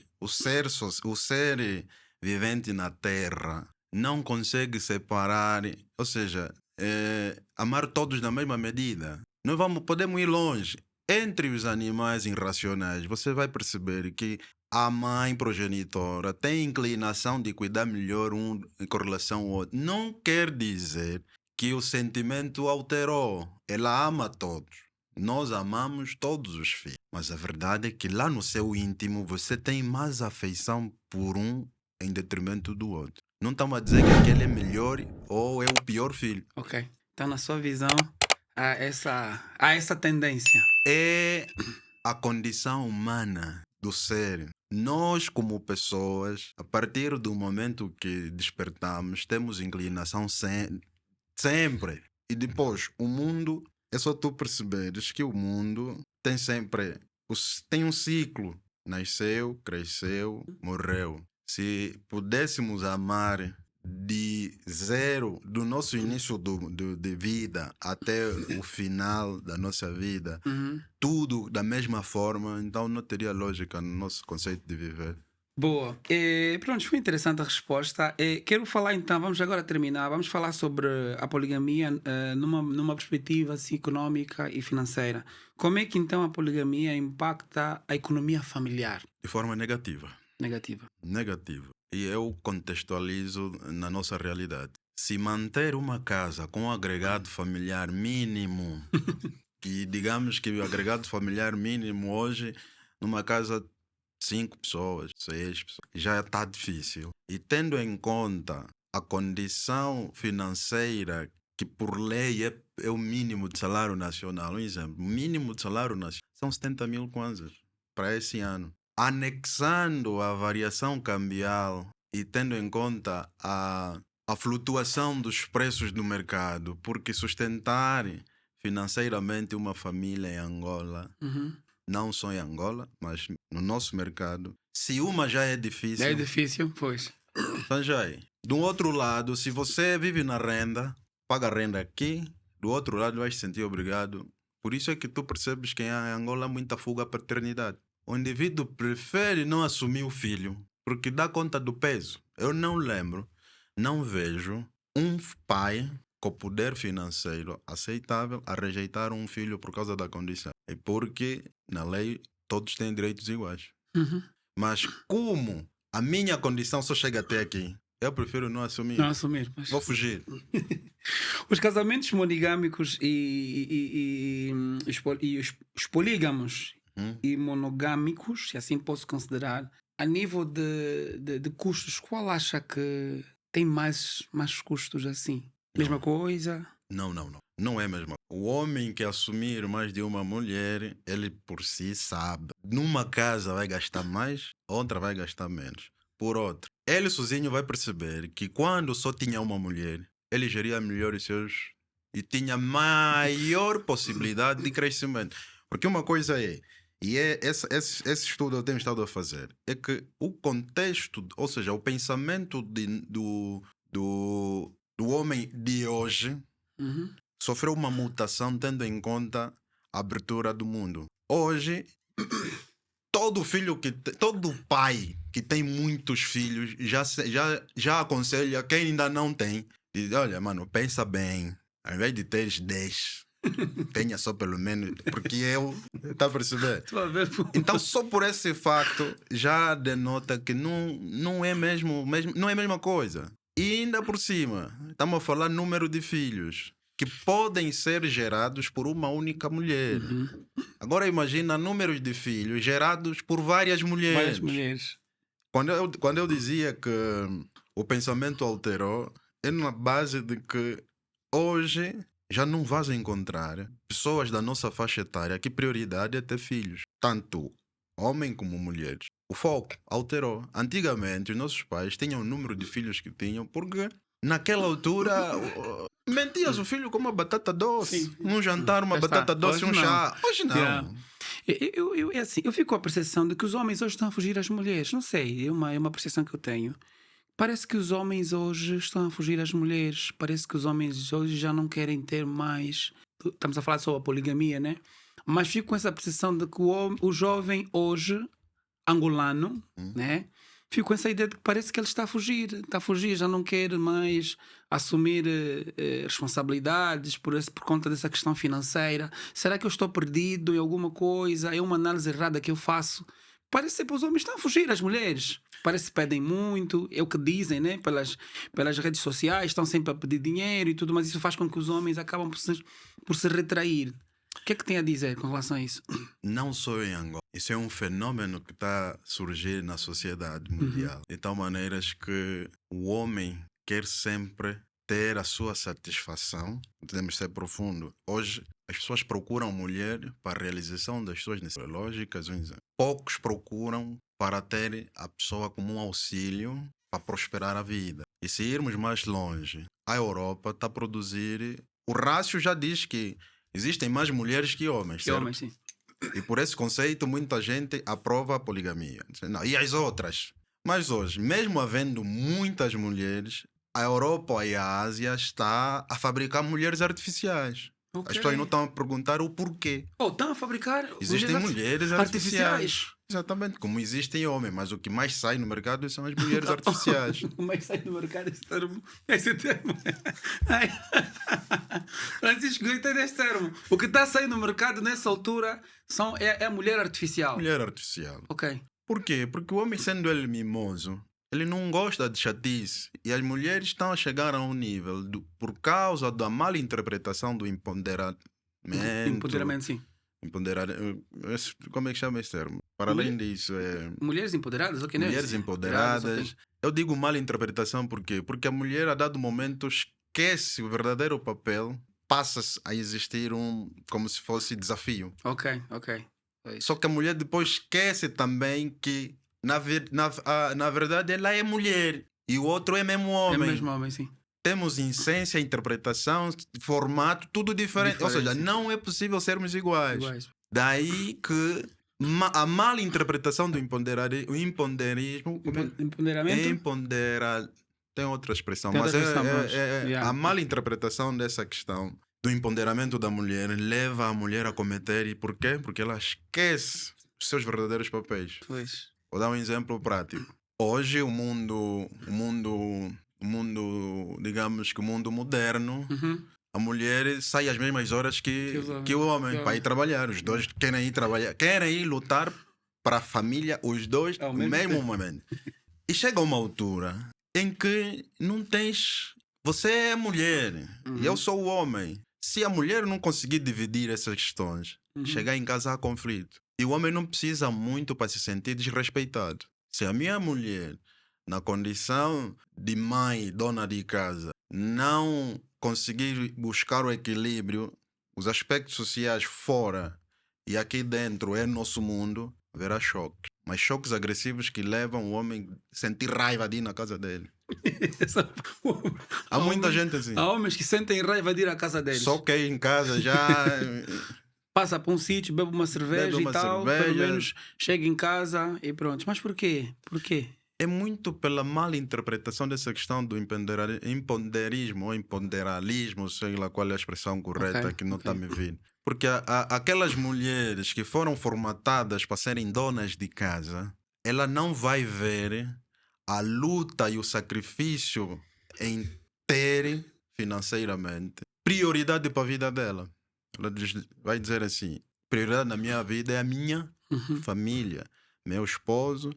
vivente na Terra não consegue separar, ou seja, amar todos na mesma medida. Nós podemos ir longe. Entre os animais irracionais, você vai perceber que a mãe progenitora tem inclinação de cuidar melhor um em correlação ao outro. Não quer dizer que o sentimento alterou. Ela ama todos. Nós amamos todos os filhos. Mas a verdade é que lá no seu íntimo você tem mais afeição por um em detrimento do outro. Não estamos a dizer que aquele é melhor ou é o pior filho. Ok. Então, na sua visão, há essa tendência. É a condição humana do ser. Nós, como pessoas, a partir do momento que despertamos, temos inclinação sempre. E depois, o mundo, é só tu perceberes que o mundo tem sempre, tem um ciclo. Nasceu, cresceu, morreu. Se pudéssemos amar de zero, do nosso início de vida até o final da nossa vida, tudo da mesma forma, então não teria lógica no nosso conceito de viver. Boa. Pronto, foi interessante a resposta. Quero falar então, vamos agora terminar, vamos falar sobre a poligamia numa perspectiva assim, econômica e financeira. Como é que então a poligamia impacta a economia familiar? De forma negativa. Negativa. E eu contextualizo na nossa realidade. Se manter uma casa com um agregado familiar mínimo, que digamos que o agregado familiar mínimo hoje, numa casa 5 pessoas, 6 pessoas, já está difícil. E tendo em conta a condição financeira, que por lei é o mínimo de salário nacional, um exemplo, o mínimo de salário nacional são 70 mil kwanzas para esse ano. Anexando a variação cambial e tendo em conta a flutuação dos preços no mercado, porque sustentar financeiramente uma família em Angola, não só em Angola, mas no nosso mercado, se uma já é difícil... É difícil, pois. Sanjay, Do outro lado, se você vive na renda, paga renda aqui, do outro lado vai se sentir obrigado. Por isso é que tu percebes que em Angola há muita fuga à paternidade. O indivíduo prefere não assumir o filho, porque dá conta do peso. Eu não lembro, não vejo um pai com poder financeiro aceitável a rejeitar um filho por causa da condição. É porque, na lei, todos têm direitos iguais. Uhum. Mas como a minha condição só chega até aqui, eu prefiro não assumir. Não assumir. Mas... Vou fugir. Os casamentos monogâmicos os polígamos e monogâmicos, se assim posso considerar, a nível de custos, qual acha que tem mais custos assim? Mesma coisa? Não. Não é mesmo. O homem que assumir mais de uma mulher, ele por si sabe. Numa casa vai gastar mais, outra vai gastar menos. Por outra, ele sozinho vai perceber que quando só tinha uma mulher, ele geria melhor os seus e tinha maior possibilidade de crescimento. Porque uma coisa é, e é esse estudo eu tenho estado a fazer, é que o contexto, ou seja, o pensamento do homem de hoje sofreu uma mutação tendo em conta a abertura do mundo. Hoje, todo pai que tem muitos filhos já aconselha quem ainda não tem. Diz, olha, mano, pensa bem. Ao invés de teres 10, tenha só pelo menos. Porque tá a perceber? Então, só por esse facto, já denota que não é não é a mesma coisa. E ainda por cima, estamos a falar número de filhos que podem ser gerados por uma única mulher. Agora imagina números de filhos gerados por várias mulheres. Várias mulheres. Quando eu dizia que o pensamento alterou, é na base de que hoje já não vais encontrar pessoas da nossa faixa etária que prioridade é ter filhos. Tanto homem como mulheres. O foco alterou. Antigamente, os nossos pais tinham o número de filhos que tinham porque naquela altura mentias o filho com uma batata doce. Sim. Num jantar, uma batata doce e um chá. Hoje não. Yeah. É assim, eu fico com a percepção de que os homens hoje estão a fugir às mulheres. Não sei, é uma percepção que eu tenho. Parece que os homens hoje estão a fugir às mulheres. Parece que os homens hoje já não querem ter mais. Estamos a falar sobre a poligamia, né? Mas fico com essa percepção de que o jovem hoje, angolano, né? Fico com essa ideia de que parece que ele está a fugir, já não quer mais assumir responsabilidades por conta dessa questão financeira. Será que eu estou perdido em alguma coisa? É uma análise errada que eu faço? Parece que os homens estão a fugir às mulheres. Parece que pedem muito, é o que dizem, né? Pelas redes sociais, estão sempre a pedir dinheiro e tudo, mas isso faz com que os homens acabam por se retrair. O que é que tem a dizer com relação a isso? Não só em Angola. Isso é um fenômeno que está a surgir na sociedade mundial. De tal maneira que o homem quer sempre ter a sua satisfação. Temos que ser profundo. Hoje, as pessoas procuram mulher para a realização das suas necessidades lógicas. Poucos procuram para ter a pessoa como um auxílio para prosperar a vida. E se irmos mais longe, a Europa está a produzir... O rácio já diz que existem mais mulheres que homens, certo? Homens, sim. E por esse conceito, muita gente aprova a poligamia. Não, e as outras? Mas hoje, mesmo havendo muitas mulheres, a Europa e a Ásia está a fabricar mulheres artificiais. Okay. As pessoas não estão a perguntar o porquê. Estão a fabricar existem mulheres artificiais. Exatamente, como existem homens, mas o que mais sai no mercado são as mulheres artificiais. O que mais sai no mercado é esse termo. Francisco, gostei desse termo. O que está saindo no mercado nessa altura é a mulher artificial. Mulher artificial. Ok. Por quê? Porque o homem, sendo ele mimoso, ele não gosta de chatice. E as mulheres estão a chegar a um nível, por causa da mala interpretação do empoderamento. Empoderamento, sim. Como é que chama esse termo? Para além disso, mulheres empoderadas, ok, né? Mulheres empoderadas. Okay. Eu digo mal interpretação por quê? Porque a mulher, a dado momento, esquece o verdadeiro papel, passa a existir como se fosse desafio. Ok. Só que a mulher depois esquece também que, na verdade, ela é mulher e o outro é mesmo homem. É mesmo homem, sim. Temos essência, interpretação, formato, tudo diferente. Ou seja, não é possível sermos iguais. Daí que a mala interpretação do empoderamento Tem outra expressão, Tem mas outra expressão, mas, yeah. a mal interpretação dessa questão do empoderamento da mulher leva a mulher a cometer. E por quê? Porque ela esquece os seus verdadeiros papéis. Pois. Vou dar um exemplo prático. Hoje o mundo, digamos que o mundo moderno, a mulher sai às mesmas horas que o homem para ir trabalhar. Os dois querem ir trabalhar, querem ir lutar para a família, os dois no mesmo momento. E chega uma altura em que não tens... Você é mulher e eu sou o homem. Se a mulher não conseguir dividir essas questões, chegar em casa há conflito. E o homem não precisa muito para se sentir desrespeitado. Se a minha mulher, na condição de mãe, dona de casa, não conseguir buscar o equilíbrio, os aspectos sociais fora e aqui dentro é nosso mundo, haverá choque. Mas choques agressivos que levam o homem a sentir raiva de ir na casa dele. Há muita gente assim. Há homens que sentem raiva de ir à casa deles. Só que em casa já... Passa para um sítio, bebe uma cerveja e tal, pelo menos chega em casa e pronto. Mas por quê? É muito pela mal interpretação dessa questão do empoderismo ou empoderalismo, sei lá qual é a expressão correta, que não está me vindo. Porque aquelas mulheres que foram formatadas para serem donas de casa, ela não vai ver a luta e o sacrifício em ter financeiramente prioridade para a vida dela. Ela vai dizer assim: prioridade na minha vida é a minha família, meu esposo,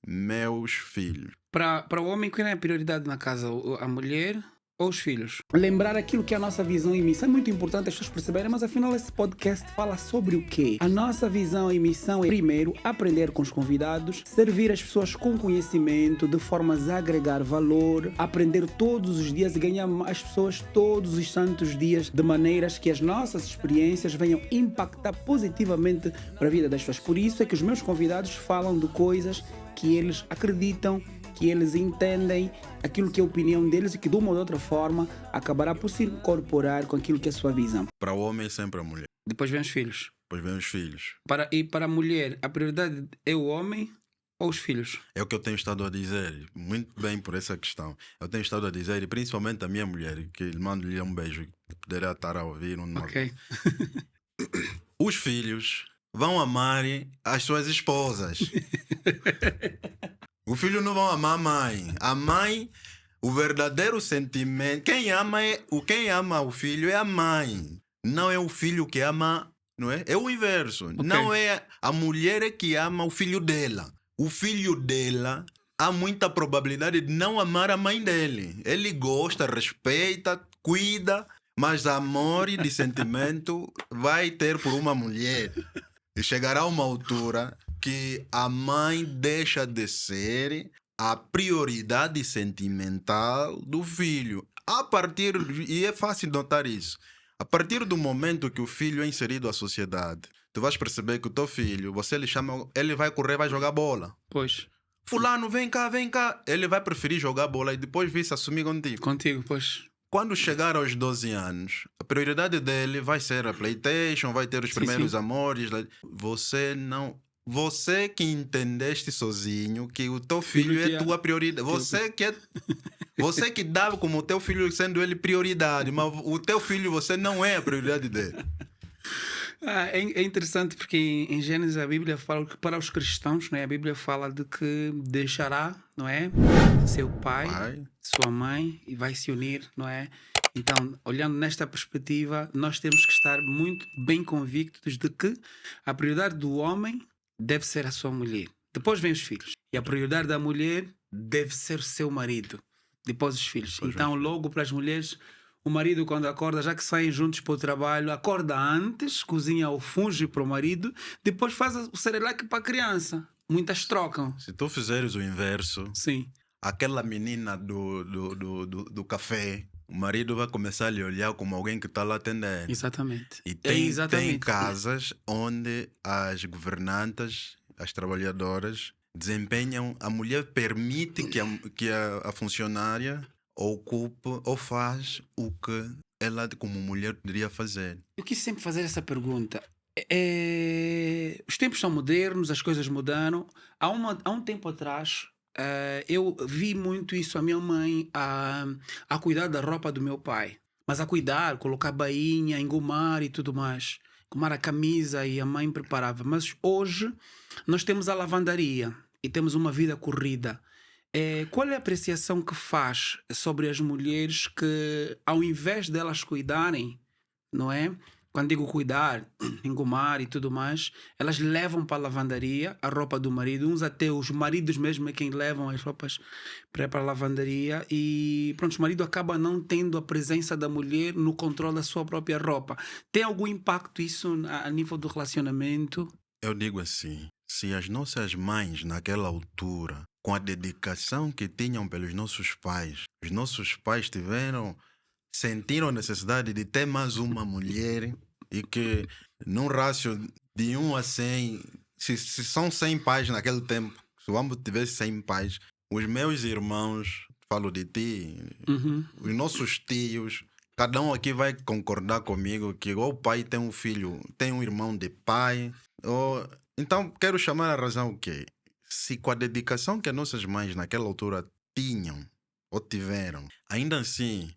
meus filhos. Para o homem, quem é a prioridade na casa? A mulher ou os filhos? Lembrar aquilo que é a nossa visão e missão é muito importante as pessoas perceberem, mas afinal esse podcast fala sobre o quê? A nossa visão e missão é, primeiro, aprender com os convidados, servir as pessoas com conhecimento, de formas a agregar valor, aprender todos os dias e ganhar as pessoas todos os santos dias, de maneiras que as nossas experiências venham impactar positivamente para a vida das pessoas. Por isso é que os meus convidados falam de coisas que eles acreditam, que eles entendem, aquilo que é a opinião deles e que de uma ou de outra forma acabará por se incorporar com aquilo que é a sua visão. Para o homem é sempre a mulher. Depois vem os filhos. Depois vem os filhos. E para a mulher, a prioridade é o homem ou os filhos? É o que eu tenho estado a dizer, muito bem por essa questão. Eu tenho estado a dizer, e principalmente a minha mulher, que mando-lhe um beijo, que poderá estar a ouvir. Ok. Os filhos vão amar as suas esposas. O filho não vai amar a mãe. A mãe, o verdadeiro sentimento... Quem ama o filho é a mãe. Não é o filho que ama... Não é? É o inverso. Okay. Não é a mulher que ama o filho dela. O filho dela há muita probabilidade de não amar a mãe dele. Ele gosta, respeita, cuida, mas amor e de sentimento vai ter por uma mulher. E chegará uma altura que a mãe deixa de ser a prioridade sentimental do filho. E é fácil notar isso, a partir do momento que o filho é inserido à sociedade, tu vais perceber que o teu filho, você lhe chama, ele vai correr, vai jogar bola. Pois. Fulano, vem cá. Ele vai preferir jogar bola e depois vir se assumir contigo. Contigo, pois. Quando chegar aos 12 anos, a prioridade dele vai ser a PlayStation, vai ter os primeiros amores. Você que entendeste sozinho que o teu filho é tua prioridade. Você que dá como o teu filho sendo ele prioridade, mas o teu filho você não é a prioridade dele. É interessante porque em Gênesis a Bíblia fala que para os cristãos, não é? A Bíblia fala de que deixará, não é, seu pai, sua mãe e vai se unir, não é? Então, olhando nesta perspectiva, nós temos que estar muito bem convictos de que a prioridade do homem deve ser a sua mulher. Depois vem os filhos. E a prioridade da mulher deve ser o seu marido. Depois os filhos. Então, logo para as mulheres, o marido quando acorda, já que saem juntos para o trabalho, acorda antes, cozinha o fungo para o marido, depois faz o serelaque para a criança. Muitas trocam. Se tu fizeres o inverso, sim, aquela menina do café, o marido vai começar a lhe olhar como alguém que está lá atendendo. Exatamente. E tem casas onde as governantas, as trabalhadoras, desempenham, a mulher permite que a funcionária ocupe ou faz o que ela como mulher poderia fazer. Eu quis sempre fazer essa pergunta. Os tempos são modernos, as coisas mudaram. Há um tempo atrás, eu vi muito isso, a minha mãe a cuidar da roupa do meu pai. Mas a cuidar, colocar bainha, engomar e tudo mais. Engomar a camisa e a mãe preparava. Mas hoje nós temos a lavandaria e temos uma vida corrida. Qual é a apreciação que faz sobre as mulheres que, ao invés delas cuidarem, não é? Quando digo cuidar, engomar e tudo mais, elas levam para a lavandaria a roupa do marido, uns até os maridos mesmo é quem levam as roupas para a lavandaria e pronto, o marido acaba não tendo a presença da mulher no controle da sua própria roupa. Tem algum impacto isso a nível do relacionamento? Eu digo assim, se as nossas mães naquela altura, com a dedicação que tinham pelos nossos pais, os nossos pais sentiram a necessidade de ter mais uma mulher e que num rácio de 1 a 100, se são 100 pais naquele tempo, se o ambos tivesse 100 pais, os meus irmãos, falo de ti, Uhum. os nossos tios, cada um aqui vai concordar comigo que ou o pai tem um filho, tem um irmão de pai, então quero chamar a razão o quê? Se com a dedicação que as nossas mães naquela altura tinham ou tiveram, ainda assim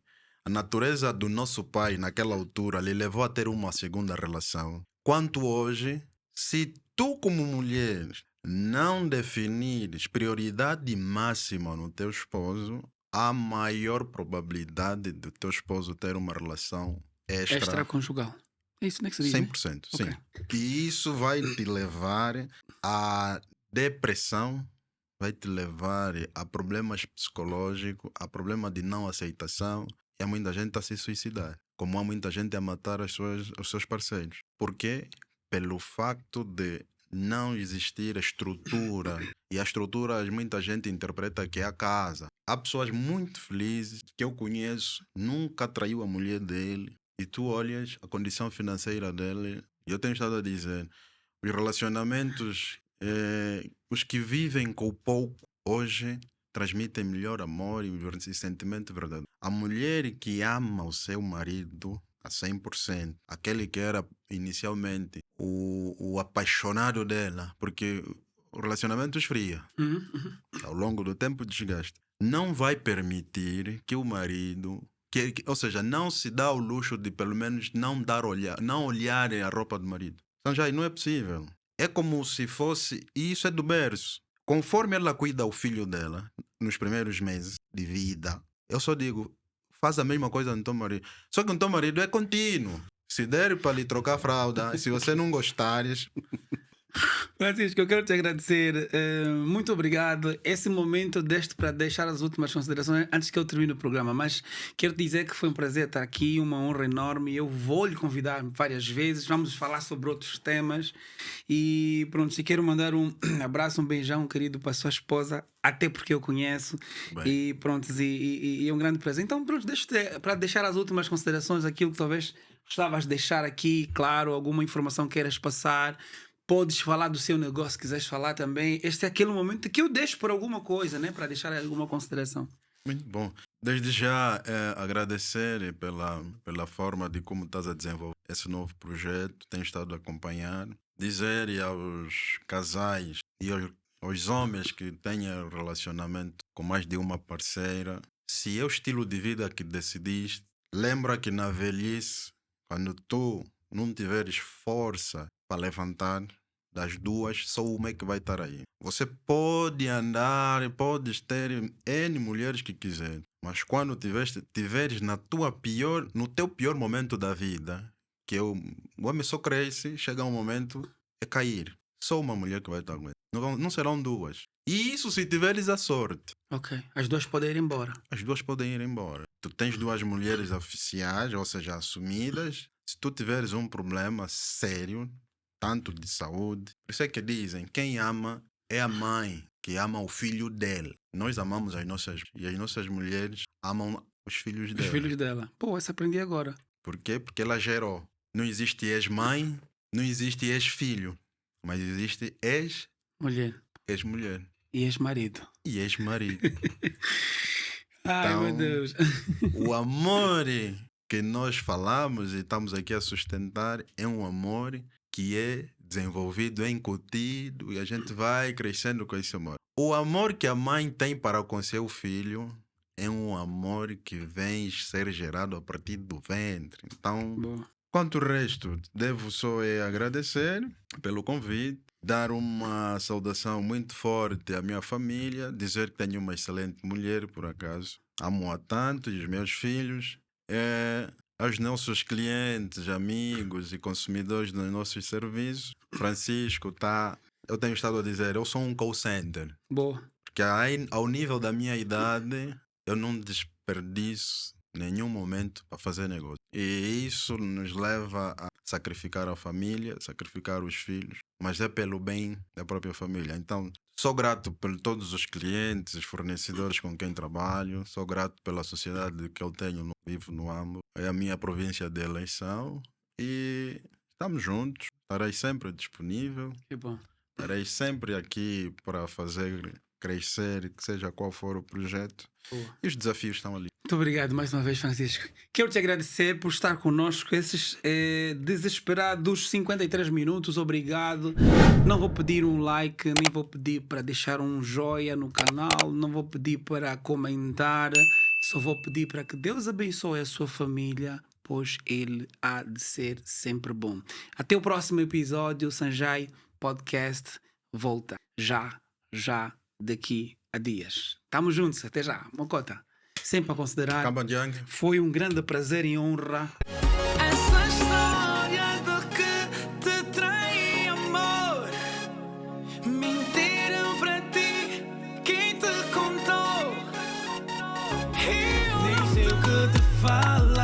a natureza do nosso pai naquela altura lhe levou a ter uma segunda relação. Quanto hoje, se tu como mulher não definires prioridade máxima no teu esposo, há maior probabilidade do teu esposo ter uma relação extra. Extraconjugal. É isso, não é que se diz, né? 100%, Ok. sim. E isso vai te levar à depressão, vai te levar a problemas psicológicos, a problema de não aceitação, e há muita gente a se suicidar, como há muita gente a matar os seus parceiros. Por quê? Pelo facto de não existir estrutura, e a estrutura muita gente interpreta que é a casa. Há pessoas muito felizes que eu conheço, nunca traiu a mulher dele, e tu olhas a condição financeira dele, e eu tenho estado a dizer, os relacionamentos, os que vivem com pouco hoje transmitem melhor amor e sentimento verdadeiro. A mulher que ama o seu marido a 100%, aquele que era inicialmente o apaixonado dela, porque o relacionamento esfria, Uhum, uhum. ao longo do tempo desgaste, não vai permitir que o marido, ou seja, não se dá o luxo de pelo menos não olhar a roupa do marido. Então já não é possível. É como se fosse, e isso é do berço. Conforme ela cuida o filho dela nos primeiros meses de vida, eu só digo, faz a mesma coisa no teu marido. Só que o teu marido é contínuo. Se der para lhe trocar a fralda, se você não gostares, Francisco, eu quero te agradecer. Muito obrigado. Esse momento deste para deixar as últimas considerações antes que eu termine o programa. Mas quero dizer que foi um prazer estar aqui, uma honra enorme. Eu vou lhe convidar várias vezes. Vamos falar sobre outros temas. E pronto, se quero mandar um abraço, um beijão, querido, para a sua esposa, até porque eu conheço. bem, E pronto, e é um grande prazer. Então, pronto, para deixar as últimas considerações, aquilo que talvez gostavas de deixar aqui, claro, alguma informação queiras passar. Podes falar do seu negócio, quiseres falar também. Este é aquele momento que eu deixo por alguma coisa, né? Para deixar alguma consideração. muito bom. Desde já agradecer pela forma de como estás a desenvolver esse novo projeto, tenho estado a acompanhar. Dizer aos casais e aos homens que tenham relacionamento com mais de uma parceira, se é o estilo de vida que decidiste, lembra que na velhice, quando tu não tiveres força para levantar, das duas, só uma é que vai estar aí. Você pode andar, podes ter N mulheres que quiser, mas quando tiveres no teu pior momento da vida, que o homem só cresce, chega um momento, é cair. Só uma mulher que vai estar com ele. Não serão duas. E isso se tiveres a sorte. Ok. As duas podem ir embora. As duas podem ir embora. Tu tens duas mulheres oficiais, ou seja, assumidas. Se tu tiveres um problema sério, tanto de saúde, por isso é que dizem, quem ama é a mãe que ama o filho dele. Nós amamos as nossas mulheres amam os filhos Os dela. filhos dela. Pô, essa aprendi agora. Por quê? Porque ela gerou. Não existe ex-mãe, não existe ex-filho, mas existe Mulher. ex-mulher E ex-marido. e ex-marido. Ai, meu Então, Deus. o amor que nós falamos e estamos aqui a sustentar é um amor que é desenvolvido, é incutido e a gente vai crescendo com esse amor. O amor que a mãe tem para com seu filho é um amor que vem ser gerado a partir do ventre. Então, Boa. quanto o resto, devo só agradecer pelo convite, dar uma saudação muito forte à minha família, dizer que tenho uma excelente mulher, por acaso. Amo-a tanto e os meus filhos. Aos nossos clientes, amigos e consumidores dos nossos serviços, Francisco, eu tenho estado a dizer, eu sou um call center. Boa. Porque ao nível da minha idade, eu não desperdiço nenhum momento para fazer negócio. E isso nos leva a sacrificar a família, sacrificar os filhos, mas é pelo bem da própria família. Então, sou grato por todos os clientes, os fornecedores com quem trabalho, sou grato pela sociedade que eu tenho, vivo no Ambo. É a minha província de eleição e estamos juntos. Estarei sempre disponível. Que bom. Estarei sempre aqui para fazer crescer, que seja qual for o projeto. Boa. E os desafios estão ali. Muito obrigado mais uma vez, Francisco. Quero te agradecer por estar connosco esses desesperados 53 minutos. Obrigado. Não vou pedir um like, nem vou pedir para deixar um joinha no canal, não vou pedir para comentar. Só vou pedir para que Deus abençoe a sua família, pois Ele há de ser sempre bom. Até o próximo episódio. Sanjay Podcast volta já daqui a dias. Tamo juntos, até já. Mocota, sempre a considerar. Cambandjang. Foi um grande prazer e honra. Essa história do que te trai amor, mentiram para ti, quem te contou? Eu nem sei o que te falo.